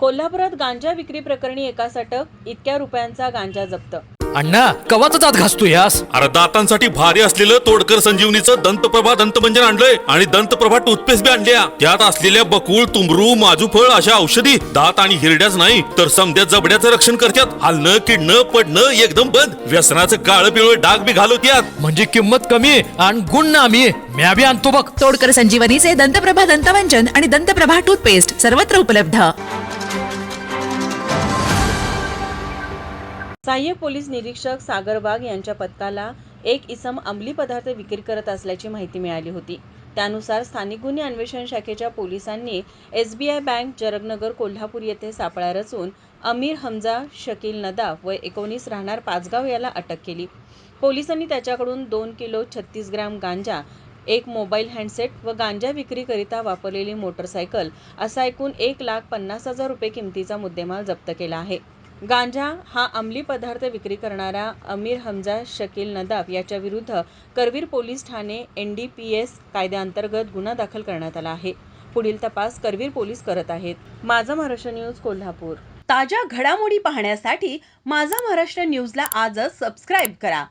कोल्हापुरात गांजा विक्री प्रकरणी एकास अटक, इतक्या रुपयांचा गांजा जप्त। अण्णा कवाचा दात घासतो यास? अरे दातांसाठी भारी असलेलं तोडकर संजीवनीचं दंतप्रभा दंतमंजन आणलंय आणि दंतप्रभा टूथपेस्ट बी आणल्या। त्यात असलेल्या बकुळ, तुंबरू, माजूफळ अशा औषधी दात आणि हिरड्याच नाही तर समद्या जबड्याचं रक्षण करतात। हालणं, किडणं, पडणं एकदम बंद। व्यसनाचं काळं पिवळं डाग बी घालवत्यात। म्हणजे किंमत कमी आणि गुण नामी। म्या बी आणतो बघ। तोडकर संजीवनीचे दंतप्रभा दंतमंजन आणि दंतप्रभा टूथपेस्ट सर्वत्र उपलब्ध। सहाय्यक पोलीस निरीक्षक सागर वाघ यांच्या पथकाला एक इसम अंमली पदार्थ विक्री करत असल्याची माहिती मिळाली होती। त्यानुसार स्थानिक गुन्हे अन्वेषण शाखेच्या पोलिसांनी SBI बँक, जरगनगर, कोल्हापूर येथे सापळा रचून अमीर हमजा शकील नदाफ वय 19 राहणार पाचगाव याला अटक केली। पोलिसांनी त्याच्याकडून 2 किलो 36 ग्राम गांजा, एक मोबाईल हँडसेट व गांजा विक्रीकरिता वापरलेली मोटरसायकल असा एकूण 1,50,000 रुपये किमतीचा मुद्देमाल जप्त केला आहे। गांजा हा अंमली पदार्थ विक्री करणारा अमीर हमजा शकील नदाफ याच्या विरुद्ध करवीर पोलीस ठाणे NDPS कायद्याअंतर्गत गुन्हा दाखल करण्यात आला आहे। पुढील तपास करवीर पोलीस करत आहेत। माझा महाराष्ट्र न्यूज कोल्हापूर। ताज्या घडामोडी पाहण्यासाठी माझा महाराष्ट्र न्यूजला आजच सबस्क्राईब करा।